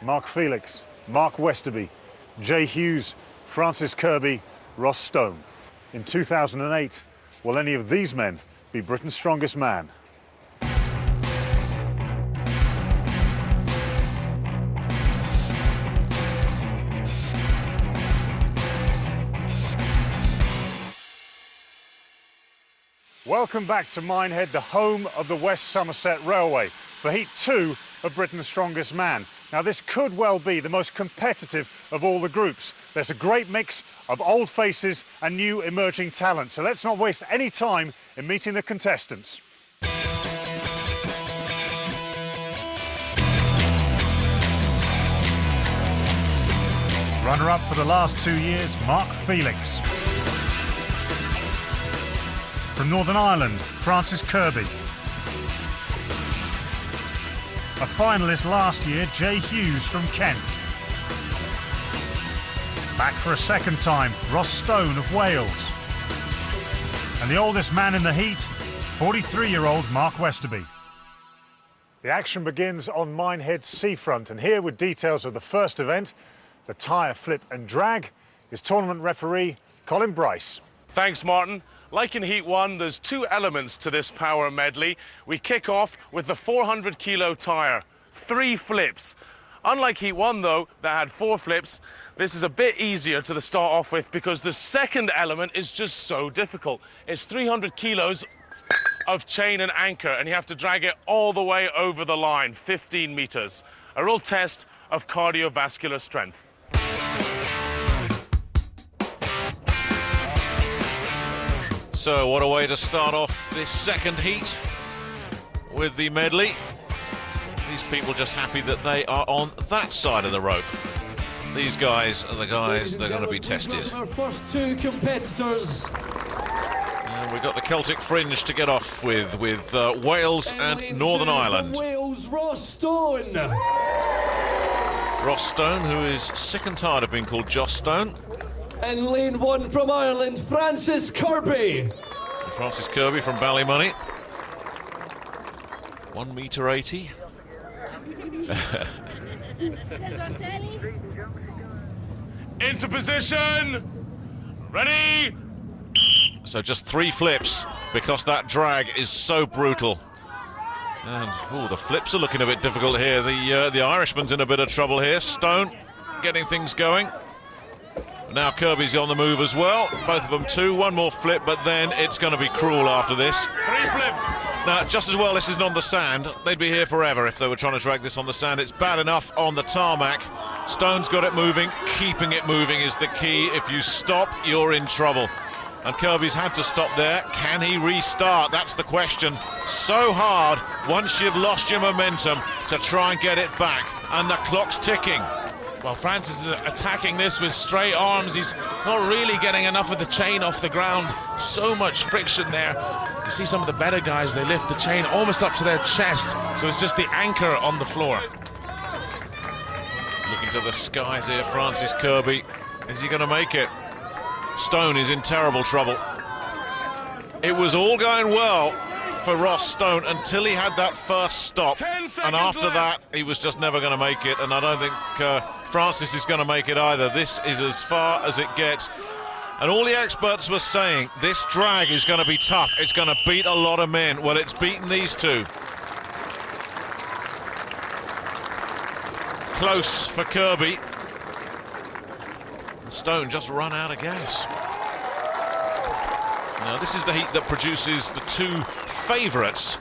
Mark Felix, Mark Westerby, Jay Hughes, Francis Kirby, Ross Stone. In 2008, will any of these men be Britain's strongest man? Welcome back to Minehead, the home of the West Somerset Railway, for Heat 2 of Britain's Strongest Man. Now, this could well be the most competitive of all the groups. There's a great mix of old faces and new emerging talent, so let's not waste any time in meeting the contestants. Runner-up for the last 2 years, Mark Felix. From Northern Ireland, Francis Kirby. A finalist last year, Jay Hughes from Kent. Back for a second time, Ross Stone of Wales. And the oldest man in the heat, 43-year-old Mark Westerby. The action begins on Minehead seafront, and here with details of the first event, the tyre flip and drag, is tournament referee Colin Bryce. Thanks, Martin. Like in Heat 1, there's two elements to this power medley. We kick off with the 400-kilo tyre, 3 flips. Unlike Heat 1, though, that had 4 flips, this is a bit easier to start off with because the second element is just so difficult. It's 300 kilos of chain and anchor, and you have to drag it all the way over the line, 15 meters. A real test of cardiovascular strength. So what a way to start off this second heat with the medley. These people just happy that they are on that side of the rope. These guys are the guys that are going to be tested. Our first 2 competitors. And we've got the Celtic Fringe to get off with Wales and Northern Ireland. Wales, Ross Stone. Ross Stone, who is sick and tired of being called Joss Stone. And lane 1 from Ireland, Francis Kirby. Francis Kirby from Ballymoney. 1.80 m. Into position. Ready. So just 3 flips because that drag is so brutal. And the flips are looking a bit difficult here. The Irishman's in a bit of trouble here. Stone getting things going. Now Kirby's on the move as well. Both of them 2. 1 more flip, but then it's going to be cruel after this. 3 flips. Now, just as well this isn't on the sand. They'd be here forever if they were trying to drag this on the sand. It's bad enough on the tarmac. Stone's got it moving. Keeping it moving is the key. If you stop, you're in trouble. And Kirby's had to stop there. Can he restart? That's the question. So hard, once you've lost your momentum, to try and get it back. And the clock's ticking. Well, Francis is attacking this with straight arms. He's not really getting enough of the chain off the ground. So much friction there. You see some of the better guys, they lift the chain almost up to their chest. So it's just the anchor on the floor. Looking to the skies here, Francis Kirby. Is he going to make it? Stone is in terrible trouble. It was all going well for Ross Stone until he had that first stop. 10 seconds and after left. that, he was just never going to make it. And I don't think Francis is going to make it either. This is as far as it gets. And all the experts were saying, this drag is going to be tough. It's going to beat a lot of men. Well, it's beaten these 2. Close for Kirby. And Stone just run out of gas. Now, this is the heat that produces the 2 favourites.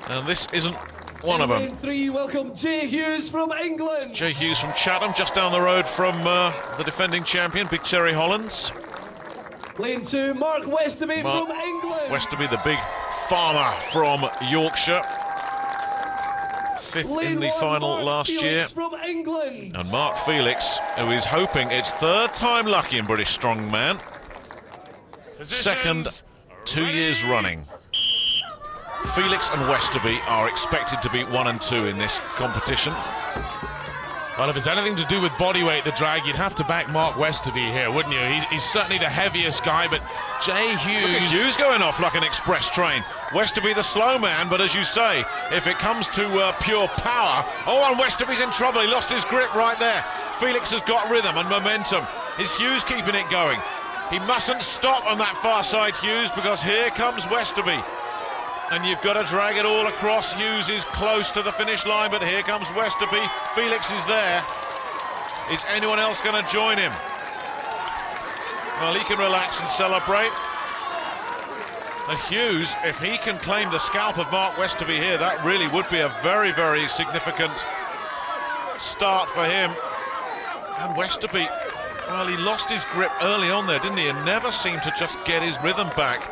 And this isn't one of them. Lane 3, welcome Jay Hughes from England. Jay Hughes from Chatham, just down the road from the defending champion, Big Cherry Hollands. Lane 2, Mark Westerby from England. Westerby, the big farmer from Yorkshire. 5th Lane in the 1, final Mark last Felix year. from England. And Mark Felix, who is hoping it's 3rd time lucky in British Strongman. Second, 2 years running. Felix and Westerby are expected to be 1 and 2 in this competition. Well, if it's anything to do with body weight, the drag, you'd have to back Mark Westerby here, wouldn't you? He's certainly the heaviest guy, but Jay Hughes... Look at Hughes going off like an express train. Westerby the slow man, but as you say, if it comes to pure power... Oh, and Westerby's in trouble. He lost his grip right there. Felix has got rhythm and momentum. Is Hughes keeping it going? He mustn't stop on that far side, Hughes, because here comes Westerby. And you've got to drag it all across. Hughes is close to the finish line, but here comes Westerby. Felix is there. Is anyone else going to join him? Well, he can relax and celebrate. And Hughes, if he can claim the scalp of Mark Westerby here, that really would be a very, very significant start for him. And Westerby, well, he lost his grip early on there, didn't he? And never seemed to just get his rhythm back.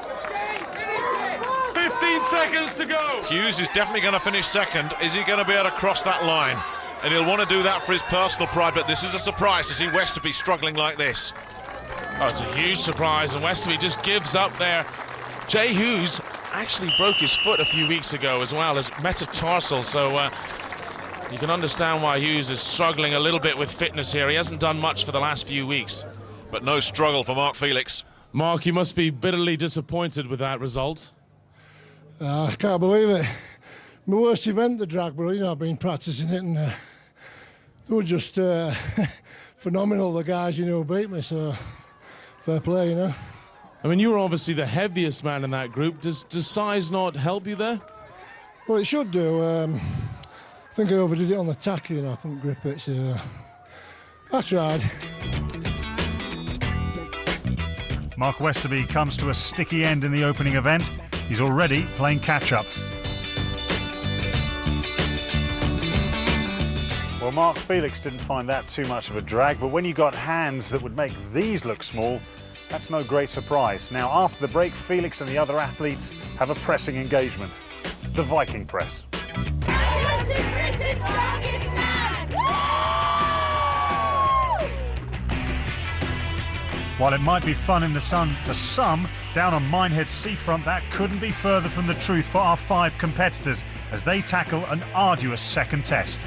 15 seconds to go. Hughes is definitely going to finish second. Is he going to be able to cross that line? And he'll want to do that for his personal pride, but this is a surprise to see Westerby struggling like this. Oh, it's a huge surprise, and Westerby just gives up there. Jay Hughes actually broke his foot a few weeks ago as well, as metatarsal, so you can understand why Hughes is struggling a little bit with fitness here. He hasn't done much for the last few weeks. But no struggle for Mark Felix. Mark, you must be bitterly disappointed with that result. I can't believe it. My worst event, the drag, but I've been practicing it, and they were just phenomenal, the guys, who beat me, so fair play, I mean, you were obviously the heaviest man in that group. Does size not help you there? Well, it should do. I think I overdid it on the tackle, I couldn't grip it, so I tried. Mark Westerby comes to a sticky end in the opening event. He's already playing catch-up. Well, Mark Felix didn't find that too much of a drag, but when you got hands that would make these look small, that's no great surprise. Now, after the break, Felix and the other athletes have a pressing engagement. The Viking press. While it might be fun in the sun for some, down on Minehead seafront, that couldn't be further from the truth for our 5 competitors as they tackle an arduous second test.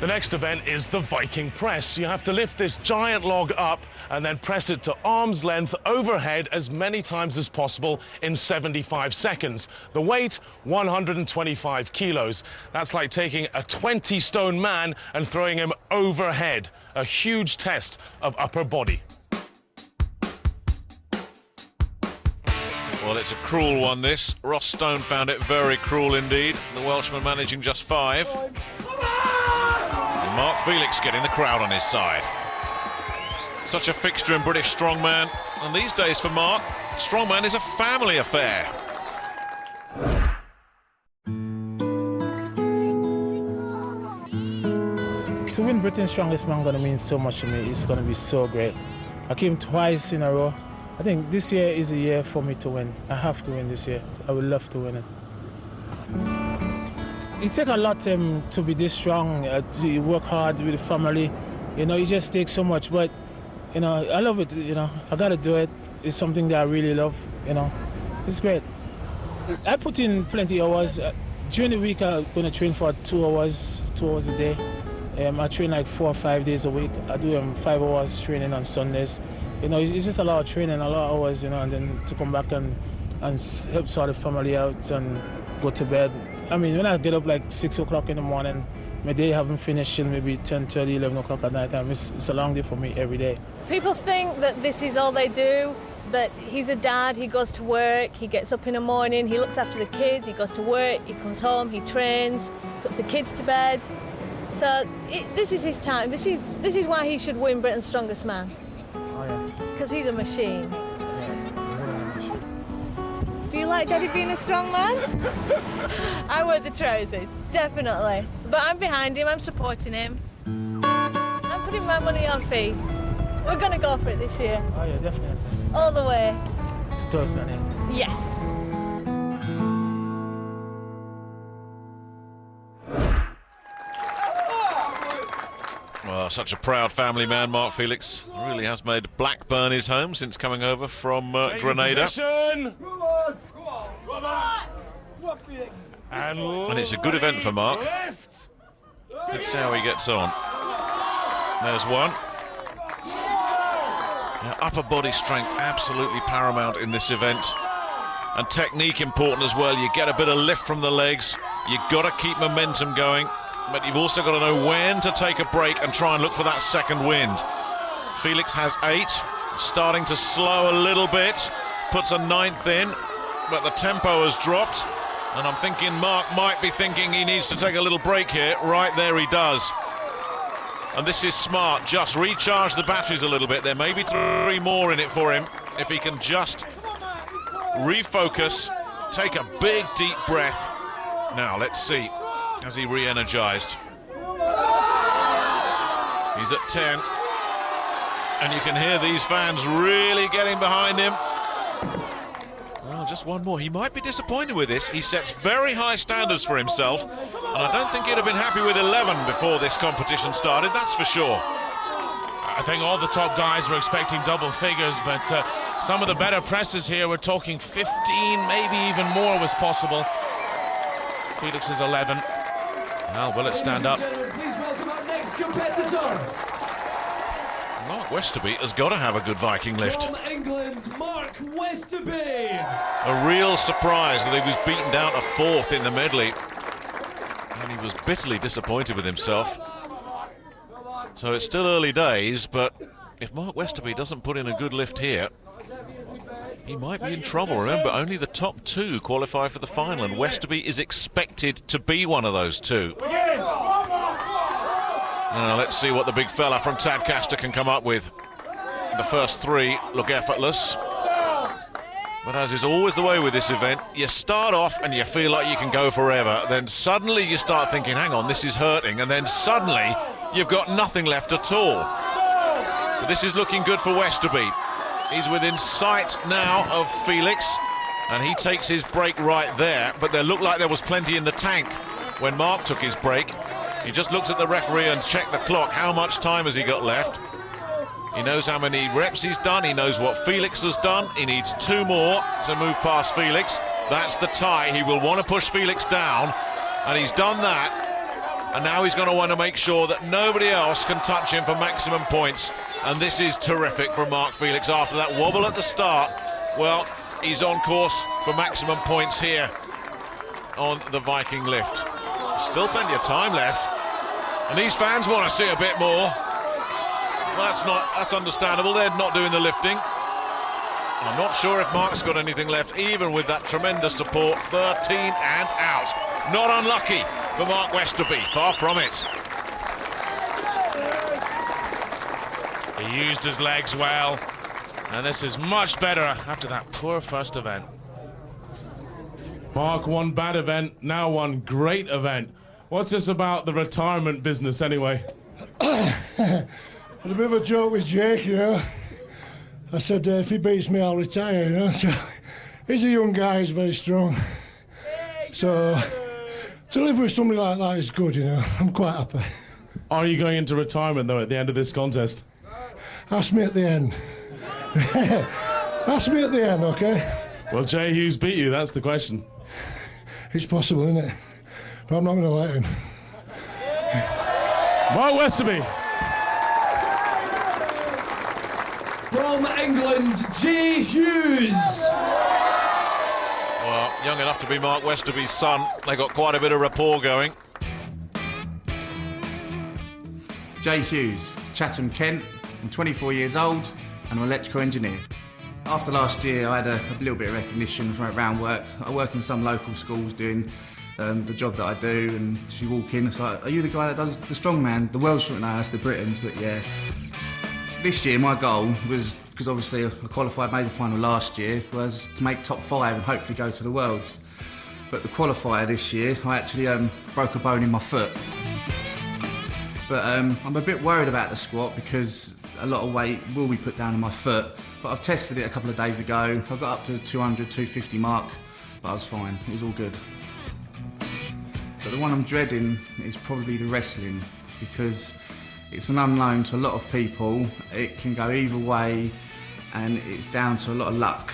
The next event is the Viking press. You have to lift this giant log up and then press it to arm's length overhead as many times as possible in 75 seconds. The weight, 125 kilos. That's like taking a 20-stone man and throwing him overhead. A huge test of upper body. Well, it's a cruel one, this. Ross Stone found it very cruel indeed. The Welshman managing just 5. And Mark Felix getting the crowd on his side. Such a fixture in British strongman. And these days for Mark, strongman is a family affair. To win Britain's Strongest Man gonna mean so much to me. It's gonna be so great. I came twice in a row. I think this year is a year for me to win. I have to win this year. I would love to win it. It takes a lot to be this strong, to work hard with the family. It just takes so much, but I love it. I gotta do it. It's something that I really love. It's great. I put in plenty of hours. During the week, I'm gonna train for 2 hours a day. I train like 4 or 5 days a week. I do 5 hours training on Sundays. It's just a lot of training, a lot of hours, and then to come back and help sort the family out and go to bed. I mean, when I get up like 6 o'clock in the morning, my day haven't finished till maybe 10, 30, 11 o'clock at night time. It's a long day for me every day. People think that this is all they do, but he's a dad, he goes to work, he gets up in the morning, he looks after the kids, he goes to work, he comes home, he trains, puts the kids to bed. So this is his time. This is why he should win Britain's Strongest Man. Oh, yeah. Because he's a machine. Yeah. Do you like Daddy being a strong man? I wear the trousers, definitely. But I'm behind him, I'm supporting him. I'm putting my money on Fee. We're going to go for it this year. Oh, yeah, definitely. All the way. 2008. Yes. Well, such a proud family man, Mark Felix. Really has made Blackburn his home since coming over from Grenada. And it's a good event for Mark. Left. Let's see how he gets on. There's one. Yeah, upper body strength absolutely paramount in this event. And technique important as well. You get a bit of lift from the legs. You've got to keep momentum going, but you've also got to know when to take a break and try and look for that second wind. Felix has 8, starting to slow a little bit, puts a 9th in, but the tempo has dropped, and I'm thinking Mark might be thinking he needs to take a little break here. Right there he does. And this is smart, just recharge the batteries a little bit. There may be 3 more in it for him if he can just refocus, take a big deep breath. Now let's see, has he re-energized? He's at 10, and you can hear these fans really getting behind him. Well, just one more. He might be disappointed with this. He sets very high standards for himself, and I don't think he'd have been happy with 11 before this competition started, that's for sure. I think all the top guys were expecting double figures, but some of the better presses here, we're talking 15, maybe even more was possible. Felix is 11. Now, will it stand up? Please welcome our next competitor. Mark Westerby has got to have a good Viking lift. From England, Mark Westerby. A real surprise that he was beaten down to 4th in the medley. And he was bitterly disappointed with himself. So it's still early days, but if Mark Westerby doesn't put in a good lift here, he might be in trouble. Remember, only the top 2 qualify for the final, and Westerby is expected to be one of those 2. Now let's see what the big fella from Tadcaster can come up with. The first 3 look effortless. But as is always the way with this event, you start off and you feel like you can go forever. Then suddenly you start thinking, hang on, this is hurting. And then suddenly you've got nothing left at all. But this is looking good for Westerby. He's within sight now of Felix, and he takes his break right there. But there looked like there was plenty in the tank when Mark took his break. He just looked at the referee and checked the clock. How much time has he got left? He knows how many reps he's done. He knows what Felix has done. He needs 2 more to move past Felix. That's the tie. He will want to push Felix down, and he's done that. And now he's going to want to make sure that nobody else can touch him for maximum points. And this is terrific from Mark Felix after that wobble at the start. Well, he's on course for maximum points here on the Viking lift. Still plenty of time left, and these fans want to see a bit more. Well, that's understandable. They're not doing the lifting. I'm not sure if Mark's got anything left, even with that tremendous support. 13 and out. Not unlucky for Mark Westerby, far from it. He used his legs well, and this is much better after that poor first event. Mark, one bad event, now one great event. What's this about the retirement business anyway? Had a bit of a joke with Jake, you know. I said, if he beats me, I'll retire, you know. So he's a young guy, he's very strong. So to live with somebody like that is good, you know. I'm quite happy. Are you going into retirement, though, at the end of this contest? Ask me at the end. Ask me at the end, OK? Well, Jay Hughes beat you, that's the question. It's possible, isn't it? But I'm not going to let him. Mark Westerby. From England, Jay Hughes. Well, young enough to be Mark Westerby's son. They got quite a bit of rapport going. Jay Hughes, Chatham, Kent. I'm 24 years old and I'm an electrical engineer. After last year, I had a little bit of recognition from around work. I work in some local schools doing the job that I do, and she walk in, it's like, are you the guy that does the strongman? The world's strongman, no, that's the Britons, but yeah. This year, my goal was, because obviously I qualified, made the final last year, was to make top 5 and hopefully go to the Worlds. But the qualifier this year, I actually broke a bone in my foot. But I'm a bit worried about the squat because a lot of weight will be put down on my foot. But I've tested it a couple of days ago. I got up to the 200, 250 mark, but I was fine. It was all good. But the one I'm dreading is probably the wrestling, because it's an unknown to a lot of people. It can go either way, and it's down to a lot of luck.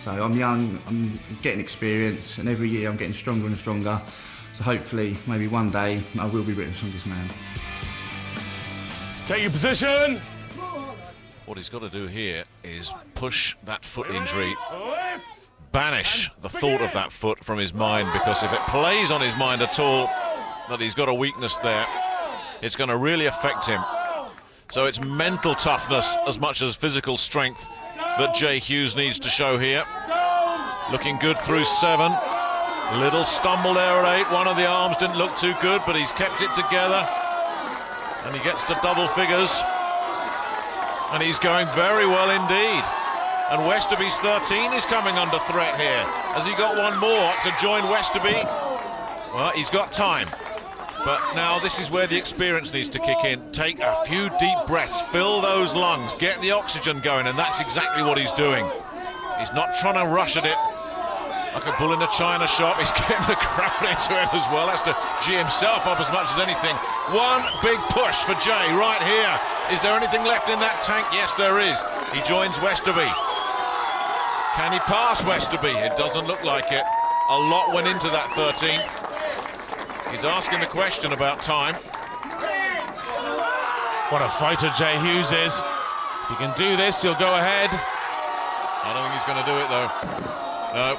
So I'm young, I'm getting experience, and every year I'm getting stronger and stronger. So hopefully, maybe one day, I will be Britain's strongest man. Take your position. What he's got to do here is push that foot injury, Lift. banish the thought of that foot from his mind, because if it plays on his mind at all that he's got a weakness there, it's going to really affect him. So it's mental toughness as much as physical strength that Jay Hughes needs to show here. Looking good through 7. Little stumble there at 8. One of the arms didn't look too good, but he's kept it together. And he gets to double figures. And he's going very well indeed. And Westerby's 13 is coming under threat here. Has he got one more to join Westerby? Well, he's got time. But now this is where the experience needs to kick in. Take a few deep breaths, fill those lungs, get the oxygen going, and that's exactly what he's doing. He's not trying to rush at it like a bull in a china shop. He's getting the crowd into it as well. Has to G himself up as much as anything. One big push for Jay right here. Is there anything left in that tank? Yes, there is. He joins Westerby. Can he pass Westerby? It doesn't look like it. A lot went into that 13th. He's asking the question about time. What a fighter Jay Hughes is. If he can do this, he'll go ahead. I don't think he's going to do it, though. No.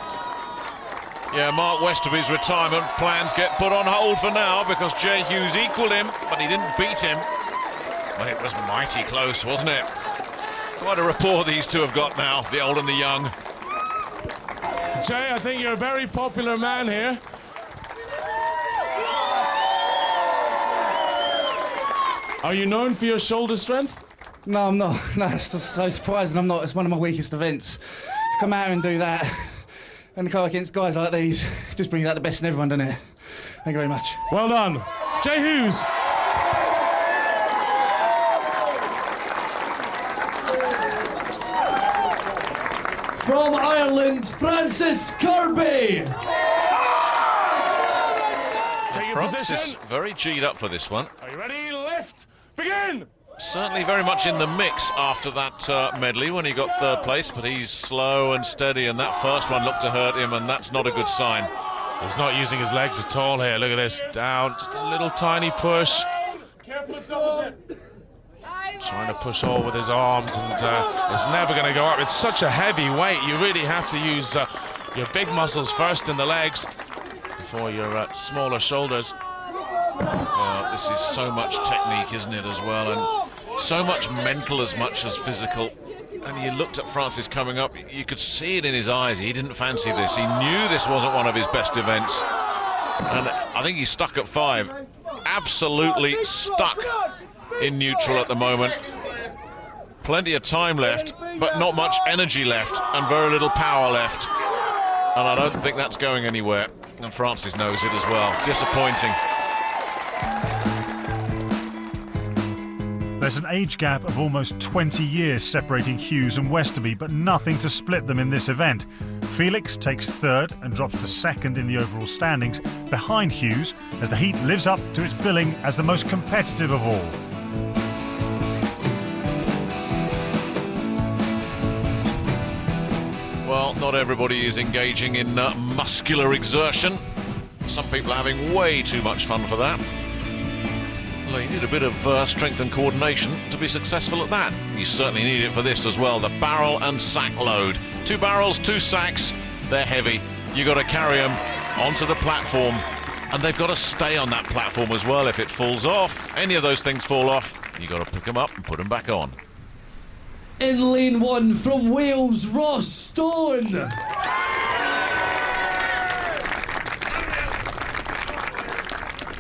Yeah, Mark Westerby's retirement plans get put on hold for now because Jay Hughes equalled him, but he didn't beat him. But it was mighty close, wasn't it? Quite a rapport these two have got now, the old and the young. Jay, I think you're a very popular man here. Are you known for your shoulder strength? No, I'm not. No, it's just so surprising I'm not. It's one of my weakest events. To come out and do that and go against guys like these just brings out the best in everyone, doesn't it? Thank you very much. Well done. Jay Hughes. From Ireland, Francis Kirby. Take your Francis position. very G'd up for this one. Are you ready? Lift. Begin. Certainly very much in the mix after that medley when he got 3rd place, but he's slow and steady, and that first one looked to hurt him, and that's not a good sign. He's not using his legs at all here. Look at this. Down. Just a little tiny push. Careful of double dip. Trying to push all with his arms, and it's never going to go up. It's such a heavy weight. You really have to use your big muscles first in the legs before your smaller shoulders. This is so much technique, isn't it, as well, and so much mental as much as physical. And you looked at Francis coming up, you could see it in his eyes. He didn't fancy this. He knew this wasn't one of his best events. And I think he's stuck at 5. Absolutely stuck in neutral at the moment. Plenty of time left, but not much energy left, and very little power left. And I don't think that's going anywhere. And Francis knows it as well. Disappointing. There's an age gap of almost 20 years separating Hughes and Westerby, but nothing to split them in this event. Felix takes 3rd and drops to 2nd in the overall standings, behind Hughes, as the heat lives up to its billing as the most competitive of all. Well, not everybody is engaging in muscular exertion. Some people are having way too much fun for that. Well, you need a bit of strength and coordination to be successful at that. You certainly need it for this as well, the barrel and sack load. 2 barrels, 2 sacks, they're heavy. You got to carry them onto the platform, and they've got to stay on that platform as well. If it falls off, any of those things fall off, you got to pick them up and put them back on. In lane 1 from Wales, Ross Stone.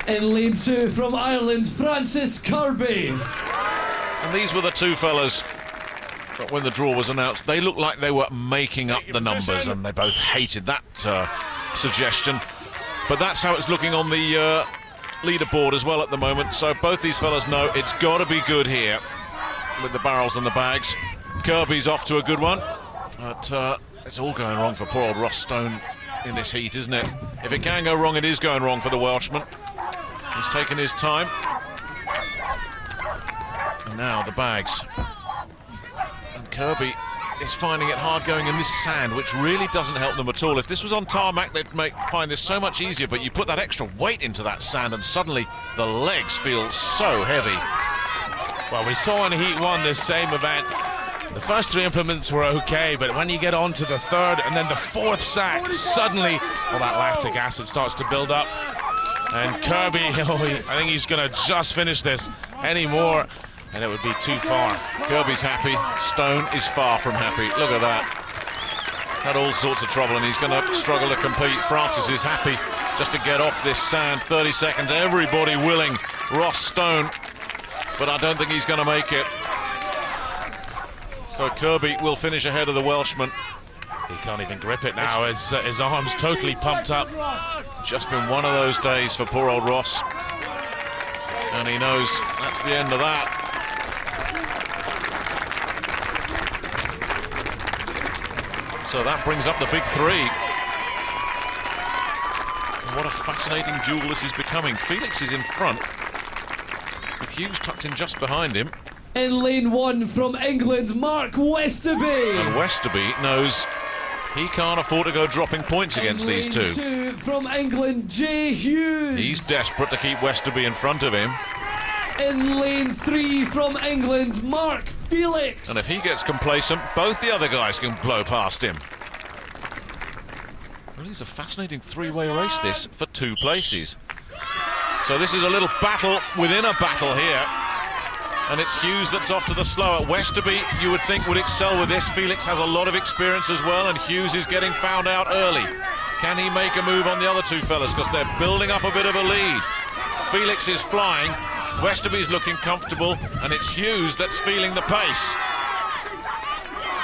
In lane 2 from Ireland, Francis Kirby. And these were the 2 fellas that when the draw was announced, they looked like they were making up the numbers, and they both hated that suggestion. But that's how it's looking on the leaderboard as well at the moment. So both these fellas know it's got to be good here with the barrels and the bags. Kirby's off to a good one, but it's all going wrong for poor old Ross Stone in this heat, isn't it? If it can go wrong, it is going wrong for the Welshman. He's taken his time. And now the bags. And Kirby is finding it hard going in this sand, which really doesn't help them at all. If this was on tarmac, they'd find this so much easier, but you put that extra weight into that sand and suddenly the legs feel so heavy. Well, we saw in Heat 1 this same event, the first 3 implements were okay, but when you get on to the 3rd and then the 4th sack, suddenly all that lactic acid starts to build up. And Kirby, I think he's going to just finish this anymore, and it would be too far. Kirby's happy, Stone is far from happy. Look at that. Had all sorts of trouble and he's going to struggle to compete. Francis is happy just to get off this sand. 30 seconds, everybody willing. Ross Stone, but I don't think he's going to make it. So Kirby will finish ahead of the Welshman. He can't even grip it now, his arm's totally pumped up. Just been one of those days for poor old Ross. And he knows that's the end of that. So that brings up the big 3. And what a fascinating duel this is becoming. Felix is in front, with Hughes tucked in just behind him. In lane 1 from England, Mark Westerby. And Westerby knows he can't afford to go dropping points against these two. Lane 2 from England, Jay Hughes. He's desperate to keep Westerby in front of him. In lane 3 from England, Mark Felix. And if he gets complacent, both the other guys can blow past him. Well, it's a fascinating 3-way race, this, for 2 places. So this is a little battle within a battle here. And it's Hughes that's off to the slower. Westerby, you would think, would excel with this. Felix has a lot of experience as well, and Hughes is getting found out early. Can he make a move on the other 2 fellas? Because they're building up a bit of a lead. Felix is flying. Westerby's looking comfortable, and it's Hughes that's feeling the pace.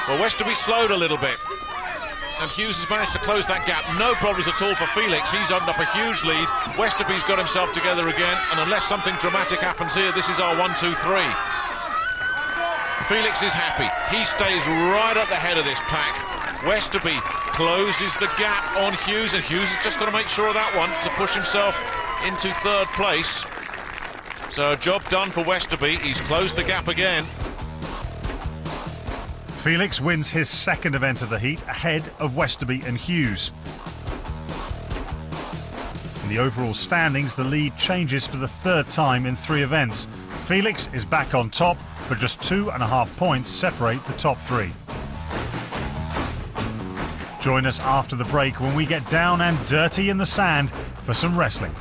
Well, Westerby slowed a little bit, and Hughes has managed to close that gap. No problems at all for Felix. He's opened up a huge lead. Westerby's got himself together again, and unless something dramatic happens here, this is our 1-2-3. Felix is happy. He stays right at the head of this pack. Westerby closes the gap on Hughes, and Hughes has just got to make sure of that one to push himself into 3rd place. So job done for Westerby. He's closed the gap again. Felix wins his 2nd event of the heat ahead of Westerby and Hughes. In the overall standings, the lead changes for the 3rd time in 3 events. Felix is back on top, but just 2.5 points separate the top 3. Join us after the break when we get down and dirty in the sand for some wrestling.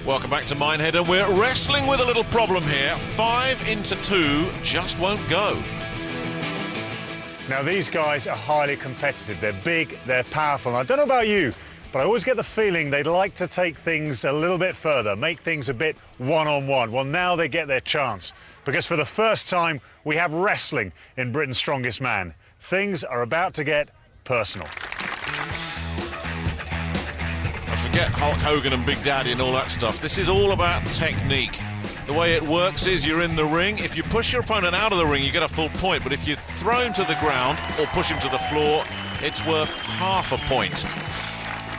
Welcome back to Minehead, and we're wrestling with a little problem here. 5 into 2 just won't go. Now these guys are highly competitive. They're big, they're powerful. And I don't know about you, but I always get the feeling they'd like to take things a little bit further, make things a bit one-on-one. Well, now they get their chance, because for the first time we have wrestling in Britain's Strongest Man. Things are about to get personal. Forget Hulk Hogan and Big Daddy and all that stuff. This is all about technique. The way it works is you're in the ring. If you push your opponent out of the ring, you get a full point. But if you throw him to the ground or push him to the floor, it's worth half a point.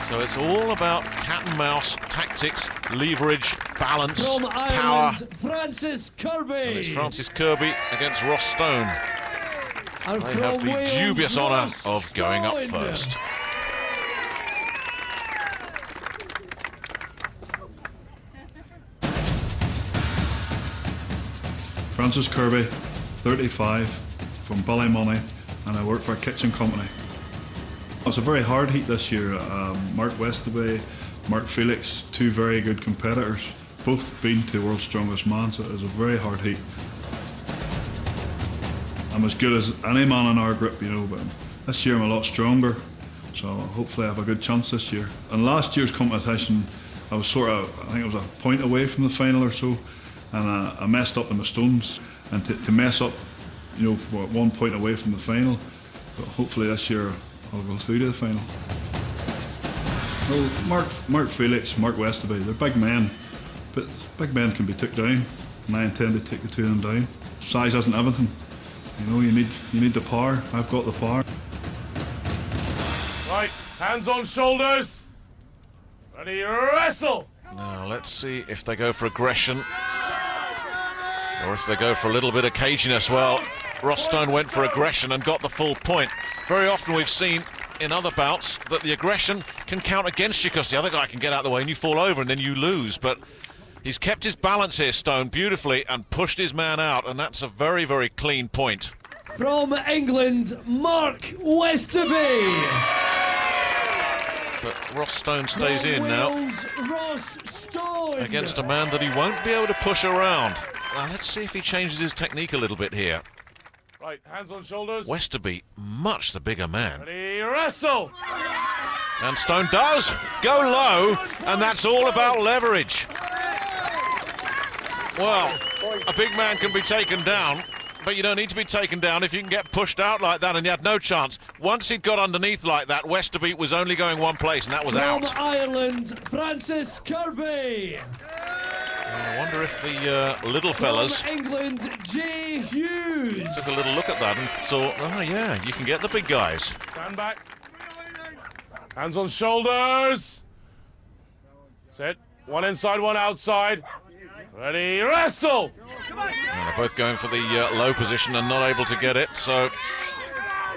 So it's all about cat and mouse, tactics, leverage, balance, From power. Ireland, Francis Kirby. And it's Francis Kirby against Ross Stone. And They from have the Wales, dubious honour Ross of going up Stone. first. Francis Kirby, 35, from Ballymoney, and I work for a kitchen company. It's a very hard heat this year. Mark Westerby, Mark Felix, 2 very good competitors, both been to World's Strongest Man, so it was a very hard heat. I'm as good as any man in our group, you know, but this year I'm a lot stronger, so hopefully I have a good chance this year. And last year's competition, I was I think it was a point away from the final or so, and I messed up in the stones. And to mess up, you know, for 1 point away from the final, but hopefully this year I'll go through to the final. Well, Mark Felix, Mark Westerby, they're big men, but big men can be took down, and I intend to take the 2 of them down. Size isn't everything. You know, you need the power. I've got the power. Right, hands on shoulders. Ready, wrestle! Now let's see if they go for aggression or if they go for a little bit of caginess. Well, Ross Stone went for aggression and got the full point. Very often we've seen in other bouts that the aggression can count against you because the other guy can get out of the way and you fall over and then you lose. But he's kept his balance here, Stone, beautifully, and pushed his man out, and that's a very, very clean point. From England, Mark Westerby. But Ross Stone stays in now Ross Stone. against a man that he won't be able to push around. Now let's see if he changes his technique a little bit here. Right, hands on shoulders. Westerby, much the bigger man. Ready, wrestle! And Stone does go low, and that's all about leverage. Well, a big man can be taken down, but you don't need to be taken down if you can get pushed out like that, and he had no chance. Once he'd got underneath like that, Westerby was only going one place, and that was out. From Ireland, Francis Kirby. I wonder if the little fellas From England, Jay Hughes. took a little look at that and thought, oh yeah, you can get the big guys. Stand back. Hands on shoulders. Sit. One inside, one outside. Ready, wrestle! And they're both going for the low position and not able to get it, so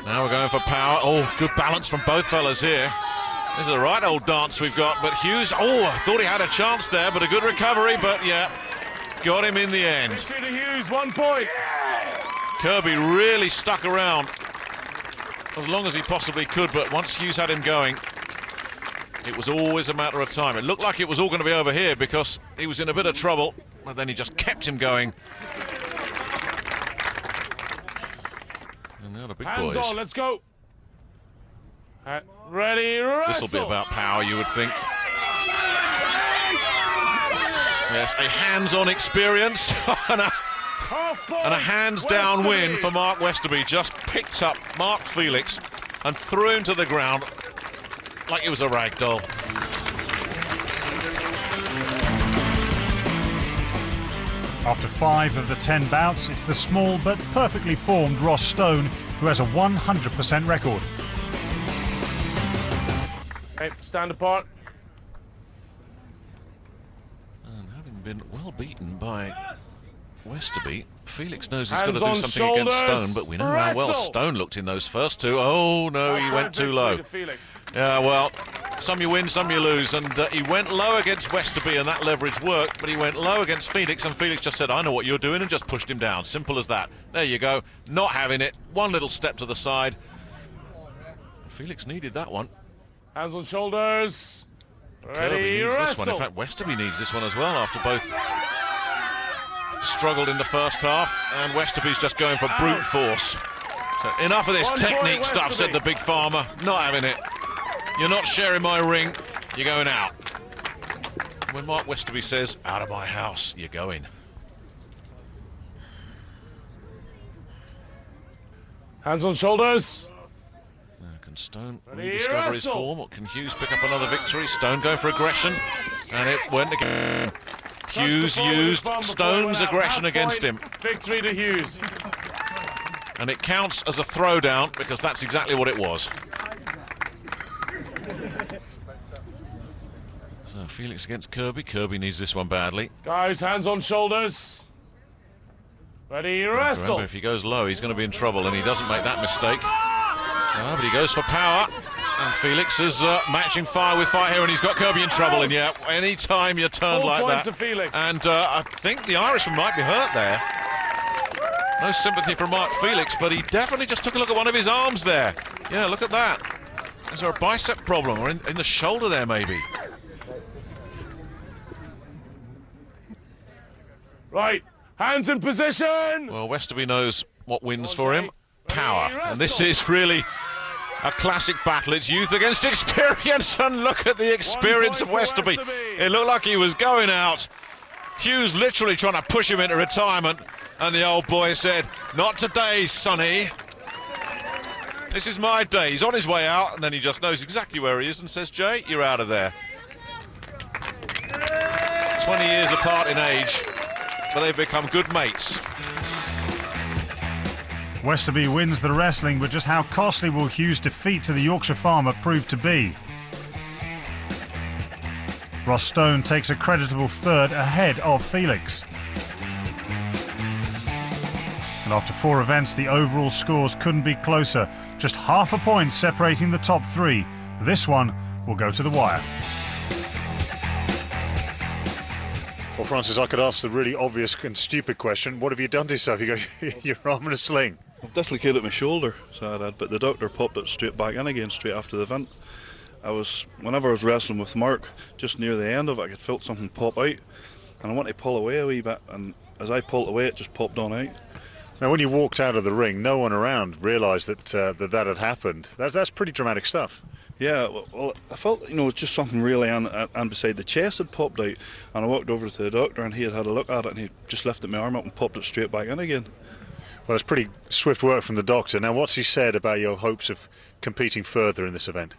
now we're going for power. Oh, good balance from both fellas here. This is a right old dance we've got, but Hughes, oh, I thought he had a chance there, but a good recovery, but yeah, got him in the end. Victory to Hughes, 1 point. Kirby really stuck around as long as he possibly could, but once Hughes had him going, it was always a matter of time. It looked like it was all going to be over here because he was in a bit of trouble, but then he just kept him going. And now the big Hands boys. on, let's go. Ready, wrestle! This will be about power, you would think. Yes, a hands-on experience and a hands-down win for Mark Westerby. Just picked up Mark Felix and threw him to the ground like it was a rag doll. After 5 of the 10 bouts, it's the small but perfectly formed Ross Stone who has a 100% record. Okay, stand apart. And having been well beaten by Westerby, Felix knows he's Hands got to do on something against shoulders. Stone, but we know how well Wrestle. Stone looked in those first two. Oh no, he went too low. Victory to Felix. Yeah, well, some you win, some you lose, and he went low against Westerby and that leverage worked, but he went low against Felix, and Felix just said, I know what you're doing, and just pushed him down. Simple as that. There you go, not having it, one little step to the side. Felix needed that one. Hands on shoulders. Kirby Ready, needs wrestle! this one. In fact, Westerby needs this one as well after both struggled in the first half, and Westerby's just going for brute force. So enough of this 1 point, technique stuff, said the Westerby. big farmer. Not having it. You're not sharing my ring, you're going out. When Mark Westerby says, out of my house, you're going. Hands on shoulders. Now, can Stone Ready, rediscover his wrestle! form, or can Hughes pick up another victory? Stone going for aggression, and it went again. Hughes Touch the ball with his used bum before Stone's he went out. aggression Half against point. him. Victory to Hughes. And it counts as a throwdown because that's exactly what it was. So Felix against Kirby. Kirby needs this one badly. Guys, hands on shoulders. Ready, wrestle! Remember, if he goes low, he's going to be in trouble, and he doesn't make that mistake. But he goes for power. And Felix is matching fire with fire here, and he's got Kirby in trouble. And yeah, any time you turn Full like point that. to Felix. And I think the Irishman might be hurt there. No sympathy from Mark Felix, but he definitely just took a look at one of his arms there. Yeah, look at that. Is there a bicep problem, or in the shoulder there maybe? Right, hands in position. Well, Westerby knows what wins for him. Ready, Power. And this wrestle. is really a classic battle. It's youth against experience, and look at the experience of 1 point for Westerby. Westerby. It looked like he was going out. Hughes literally trying to push him into retirement, and the old boy said, not today, sonny. This is my day. He's on his way out, and then he just knows exactly where he is and says, Jay, you're out of there. 20 years apart in age, but they've become good mates. Westerby wins the wrestling, but just how costly will Hughes' defeat to the Yorkshire farmer prove to be? Ross Stone takes a creditable third ahead of Felix. And after 4 events, the overall scores couldn't be closer. Just half a point separating the top 3. This one will go to the wire. Well, Francis, I could ask the really obvious and stupid question. What have you done to yourself? You go, your arm in a sling. I've dislocated my shoulder, so I did, but the doctor popped it straight back in again, straight after the event. Whenever I was wrestling with Mark, just near the end of it, I could feel something pop out, and I wanted to pull away a wee bit, and as I pulled away, it just popped on out. Now, when you walked out of the ring, no one around realised that that had happened. That's pretty dramatic stuff. Yeah, well, I felt, just something really and beside the chest had popped out, and I walked over to the doctor, and he had a look at it, and he just lifted my arm up and popped it straight back in again. Well, it's pretty swift work from the doctor. Now, what's he said about your hopes of competing further in this event?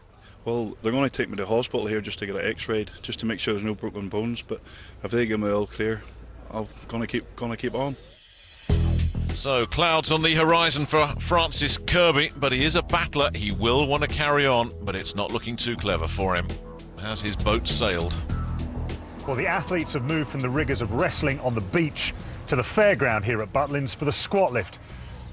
Well, they're going to take me to hospital here just to get it x-rayed, just to make sure there's no broken bones, but if they give me all clear, I'm going to keep on. So, clouds on the horizon for Francis Kirby, but he is a battler. He will want to carry on, but it's not looking too clever for him. Has his boat sailed? Well, the athletes have moved from the rigours of wrestling on the beach to the fairground here at Butlins for the squat lift.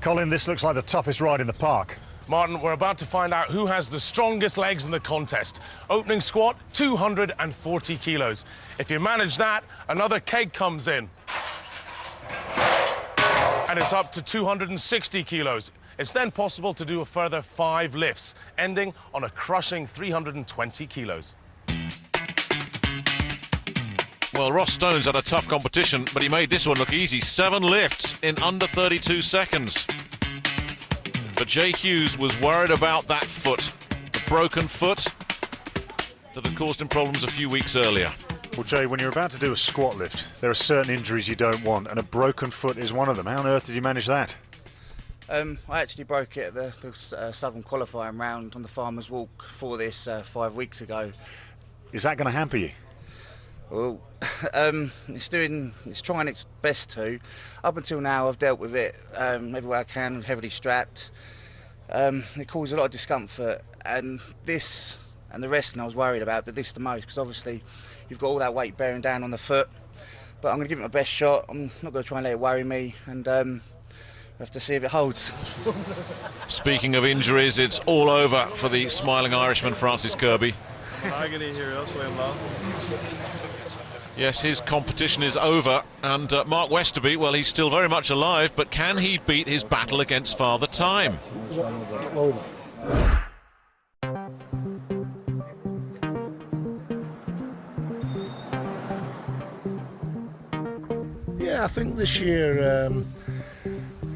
Colin, this looks like the toughest ride in the park. Martin, we're about to find out who has the strongest legs in the contest. Opening squat, 240 kilos. If you manage that, another keg comes in. And it's up to 260 kilos. It's then possible to do a further 5 lifts, ending on a crushing 320 kilos. Well, Ross Stone's had a tough competition, but he made this one look easy. 7 lifts in under 32 seconds. But Jay Hughes was worried about that foot, the broken foot that had caused him problems a few weeks earlier. Well, Jay, when you're about to do a squat lift, there are certain injuries you don't want, and a broken foot is one of them. How on earth did you manage that? I actually broke it at the Southern qualifying round on the Farmers Walk for this 5 weeks ago. Is that going to hamper you? Well, it's trying its best to. Up until now, I've dealt with it everywhere I can, heavily strapped. It caused a lot of discomfort, and this and the wrestling I was worried about, but this the most, because obviously you've got all that weight bearing down on the foot. But I'm going to give it my best shot. I'm not going to try and let it worry me, and we have to see if it holds. Speaking of injuries, it's all over for the smiling Irishman Francis Kirby. Agony here, that's why I'm laughing. Yes, his competition is over, and Mark Westerby, well, he's still very much alive, but can he beat his battle against Father Time? Yeah, I think this year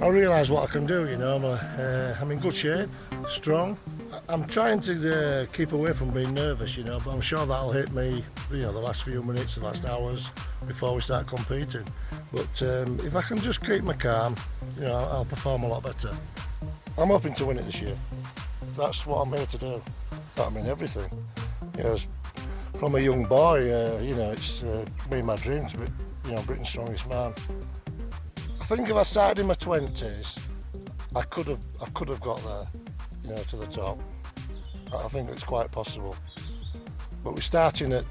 I realise what I can do, I'm in good shape, strong. I'm trying to keep away from being nervous, but I'm sure that'll hit me, the last few minutes, the last hours before we start competing. But if I can just keep my calm, I'll perform a lot better. I'm hoping to win it this year. That's what I'm here to do. I mean, everything. From a young boy, it's been my dream to be, Britain's strongest man. I think if I started in my 20s, I could have got there, to the top. I think it's quite possible. But we're starting at,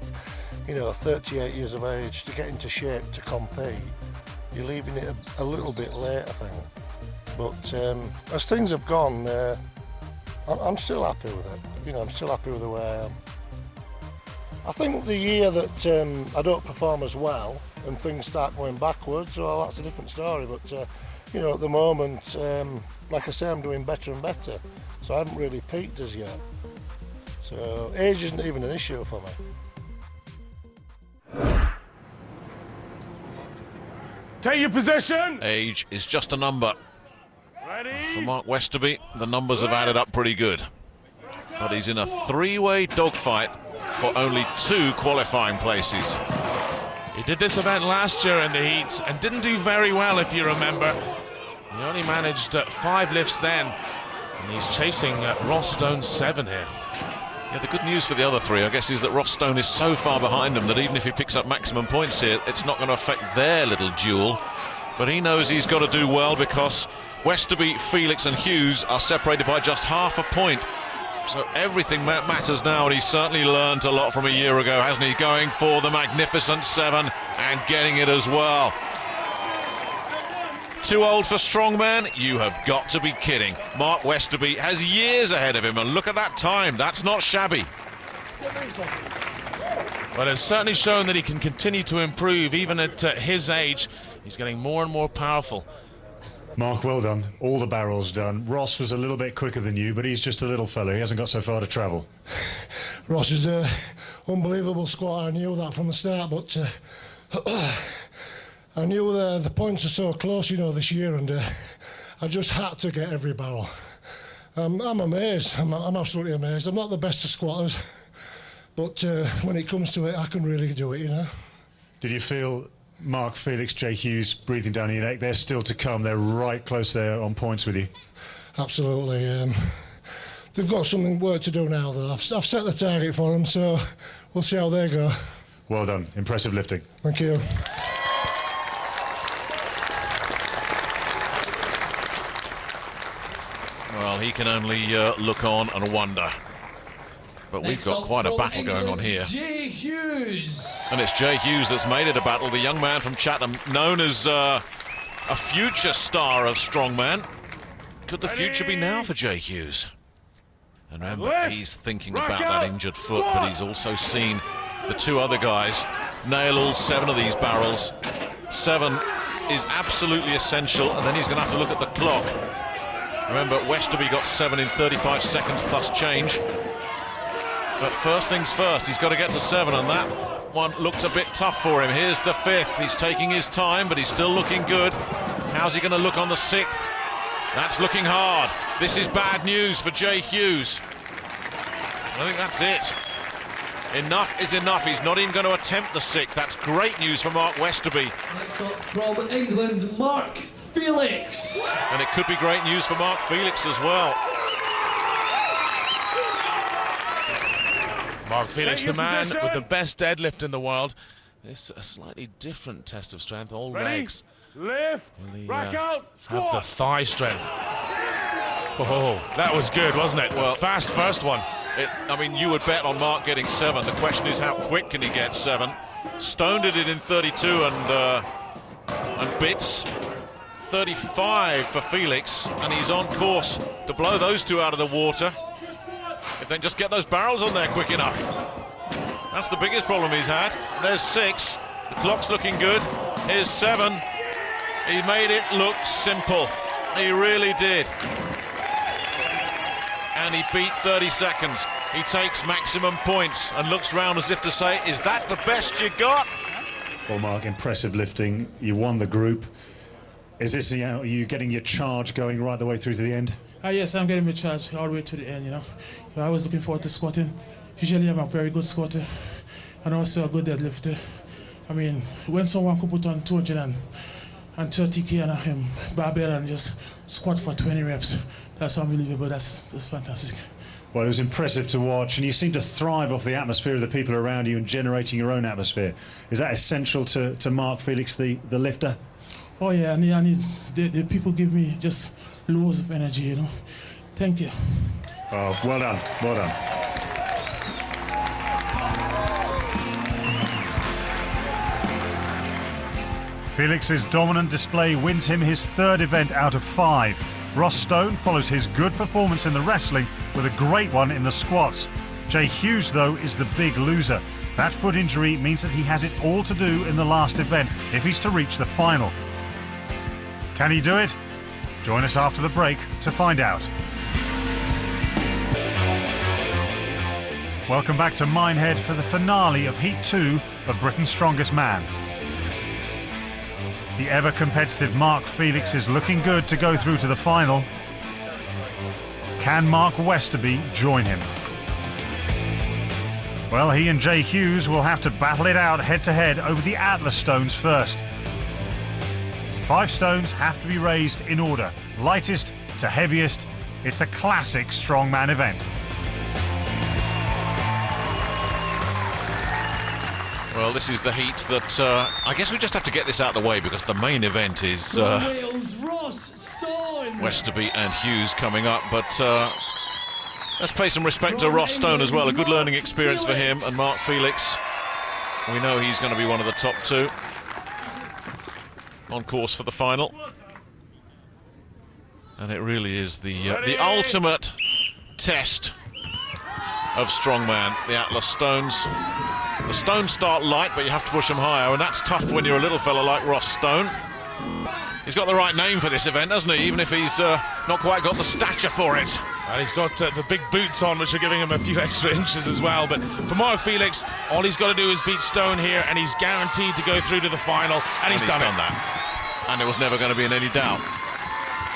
38 years of age to get into shape to compete. You're leaving it a little bit late, I think. But as things have gone, I'm still happy with it. I'm still happy with the way I am. I think the year that I don't perform as well and things start going backwards, well, that's a different story. But, at the moment, like I say, I'm doing better and better. So I haven't really peaked as yet. So age isn't even an issue for me. Take your position. Age is just a number. Ready? For Mark Westerby, the numbers have added up pretty good. But he's in a 3-way dogfight for only 2 qualifying places. He did this event last year in the heats and didn't do very well, if you remember. He only managed 5 lifts then, and he's chasing Ross Stone's 7 here. Yeah, the good news for the other 3, I guess, is that Ross Stone is so far behind him that even if he picks up maximum points here, it's not going to affect their little duel. But he knows he's got to do well because Westerby, Felix and Hughes are separated by just half a point. So everything matters now, and he's certainly learned a lot from a year ago, hasn't he? Going for the magnificent 7 and getting it as well. Too old for strongman? You have got to be kidding. Mark Westerby has years ahead of him, and look at that time. That's not shabby. But it's certainly shown that he can continue to improve even at his age. He's getting more and more powerful. Mark, well done. All the barrels done. Ross was a little bit quicker than you, but he's just a little fella. He hasn't got so far to travel. Ross is an unbelievable squatter. I knew that from the start, but I knew the points are so close, you know, this year, and I just had to get every barrel. I'm amazed. I'm absolutely amazed. I'm not the best of squatters, but when it comes to it, I can really do it, you know. Did you feel Mark Felix, Jay Hughes breathing down your neck? They're still to come. They're right close there on points with you. Absolutely. They've got something work to do now, though. I've set the target for them, so we'll see how they go. Well done. Impressive lifting. Thank you. Well, he can only look on and wonder. But we've got quite a battle going on here. Jay Hughes. And it's Jay Hughes that's made it a battle, the young man from Chatham, known as a future star of strongman. Could the future be now for Jay Hughes? And remember, he's thinking about that injured foot, but he's also seen the two other guys nail all 7 of these barrels. 7 is absolutely essential, and then he's going to have to look at the clock. Remember, Westerby got 7 in 35 seconds plus change. But first things first, he's got to get to 7, and that one looked a bit tough for him. Here's the 5th. He's taking his time, but he's still looking good. How's he going to look on the 6th? That's looking hard. This is bad news for Jay Hughes. I think that's it. Enough is enough. He's not even going to attempt the 6th. That's great news for Mark Westerby. Next up from England, Mark Felix. And it could be great news for Mark Felix as well. Mark Felix, the man with the best deadlift in the world. This a slightly different test of strength. All legs. Lift. Rack out. Have the thigh strength. Oh, that was good, wasn't it? Well, fast first one. I mean, you would bet on Mark getting 7. The question is, how quick can he get 7? Stone did it in 32 and bits. 35 for Felix, and he's on course to blow those two out of the water. If they can just get those barrels on there quick enough. That's the biggest problem he's had. There's 6. The clock's looking good. Here's 7. He made it look simple. He really did. And he beat 30 seconds. He takes maximum points and looks round as if to say, is that the best you got? Well, Mark, impressive lifting. You won the group. Is this, are you getting your charge going right the way through to the end? Yes, I'm getting my charge all the way to the end, you know. I was looking forward to squatting. Usually I'm a very good squatter and also a good deadlifter. I mean, when someone could put on 230 kg barbell and just squat for 20 reps, that's unbelievable. That's fantastic. Well, it was impressive to watch, and you seem to thrive off the atmosphere of the people around you and generating your own atmosphere. Is that essential to Mark Felix, the lifter? Oh yeah, and the people give me just loads of energy, you know. Thank you. Oh, well done, well done. Felix's dominant display wins him his 3rd event out of 5. Ross Stone follows his good performance in the wrestling with a great one in the squats. Jay Hughes, though, is the big loser. That foot injury means that he has it all to do in the last event if he's to reach the final. Can he do it? Join us after the break to find out. Welcome back to Minehead for the finale of Heat 2 of Britain's Strongest Man. The ever-competitive Mark Felix is looking good to go through to the final. Can Mark Westerby join him? Well, he and Jay Hughes will have to battle it out head-to-head over the Atlas stones first. 5 stones have to be raised in order, lightest to heaviest. It's the classic strongman event. Well, this is the heat that I guess we just have to get this out of the way because the main event is Wales, Ross Stone. Westerby and Hughes coming up, but let's pay some respect to Ross Stone as well. A good learning experience for him, and Mark Felix. We know he's going to be one of the top 2 on course for the final. And it really is the ultimate test of strongman, the Atlas Stones. The Stones start light, but you have to push them higher, and that's tough when you're a little fella like Ross Stone. He's got the right name for this event, hasn't he? Even if he's not quite got the stature for it. And he's got the big boots on, which are giving him a few extra inches as well. But for Mark Felix, all he's got to do is beat Stone here, and he's guaranteed to go through to the final, and he's done that. And there was never going to be in any doubt.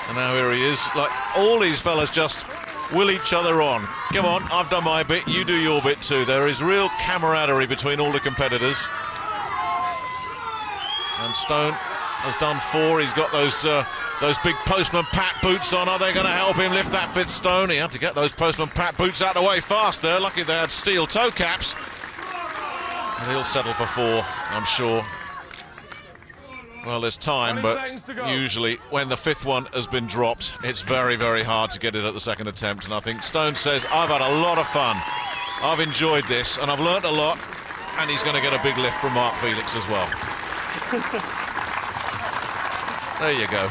And now here he is, like all these fellas just will each other on. Come on, I've done my bit, you do your bit too. There is real camaraderie between all the competitors. And Stone has done 4. He's got those big Postman Pat boots on. Are they going to help him lift that 5th stone? He had to get those Postman Pat boots out of the way fast there. Lucky they had steel toe caps. And he'll settle for 4, I'm sure. Well, there's time, but usually when the 5th one has been dropped, it's very, very hard to get it at the 2nd attempt. And I think Stone says, I've had a lot of fun. I've enjoyed this, and I've learnt a lot. And he's going to get a big lift from Mark Felix as well. There you go.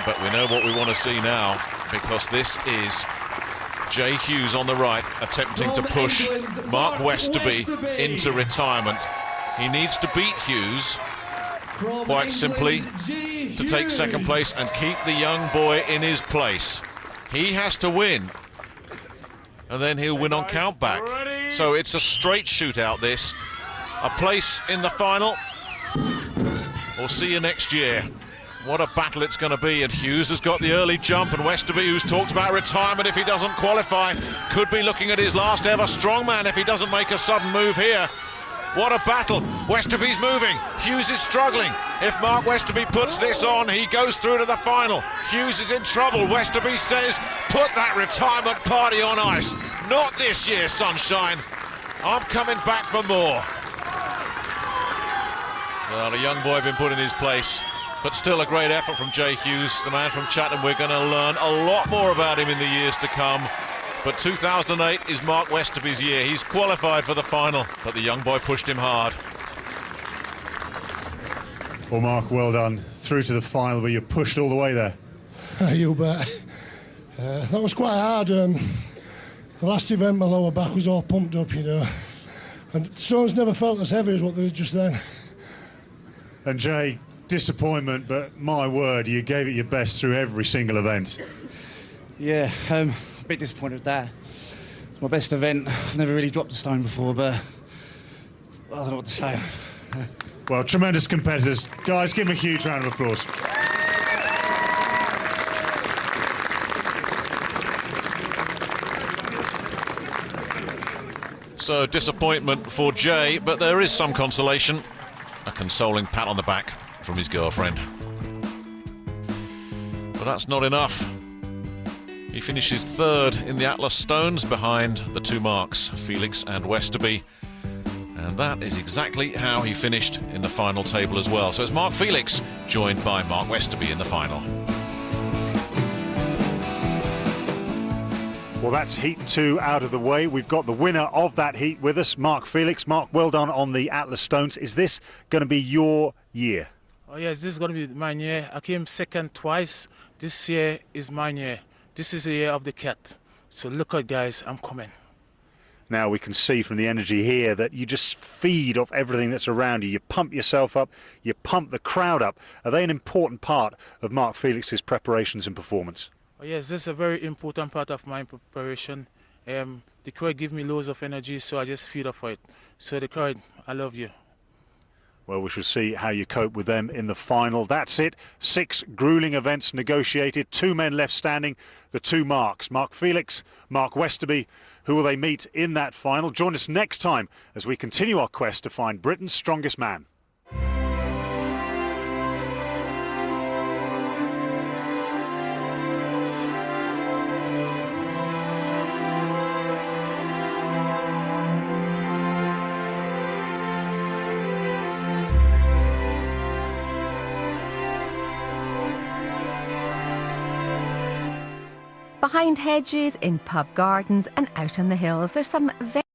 But we know what we want to see now, because this is Jay Hughes on the right, attempting to push Mark Westerby into retirement. He needs to beat Hughes, quite simply, to take 2nd place and keep the young boy in his place. He has to win, and then he'll win on countback. So it's a straight shootout, this. A place in the final. We'll see you next year. What a battle it's going to be, and Hughes has got the early jump, and Westerby, who's talked about retirement if he doesn't qualify, could be looking at his last ever strongman if he doesn't make a sudden move here. What a battle. Westerby's moving. Hughes is struggling. If Mark Westerby puts this on, he goes through to the final. Hughes is in trouble. Westerby says, put that retirement party on ice. Not this year, sunshine. I'm coming back for more. Well, a young boy been put in his place, but still a great effort from Jay Hughes, the man from Chatham. We're going to learn a lot more about him in the years to come. But 2008 is Mark Westerby's year. He's qualified for the final, but the young boy pushed him hard. Well, Mark, well done. Through to the final, but you pushed all the way there. You bet. That was quite hard. The last event, my lower back was all pumped up, you know. And stones never felt as heavy as what they did just then. And Jay, disappointment, but my word, you gave it your best through every single event. Yeah, a bit disappointed with that. It's my best event. I've never really dropped a stone before, but I don't know what to say. Well, tremendous competitors. Guys, give them a huge round of applause. So disappointment for Jay, but there is some consolation. A consoling pat on the back from his girlfriend. But that's not enough. He finishes 3rd in the Atlas Stones behind the 2 marks, Felix and Westerby. And that is exactly how he finished in the final table as well. So it's Mark Felix joined by Mark Westerby in the final. Well, that's heat 2 out of the way. We've got the winner of that heat with us, Mark Felix. Mark, well done on the Atlas Stones. Is this going to be your year? Oh yes, this is going to be my year. I came 2nd twice. This year is my year. This is the year of the cat. So look out, guys, I'm coming. Now we can see from the energy here that you just feed off everything that's around you. You pump yourself up, you pump the crowd up. Are they an important part of Mark Felix's preparations and performance? Oh yes, this is a very important part of my preparation. The crowd give me loads of energy, so I just feed off it. So the crowd, I love you. Well, we shall see how you cope with them in the final. That's it. 6 grueling events negotiated. 2 men left standing. The 2 marks, Mark Felix, Mark Westerby. Who will they meet in that final? Join us next time as we continue our quest to find Britain's strongest man. Behind hedges, in pub gardens and out on the hills, there's some very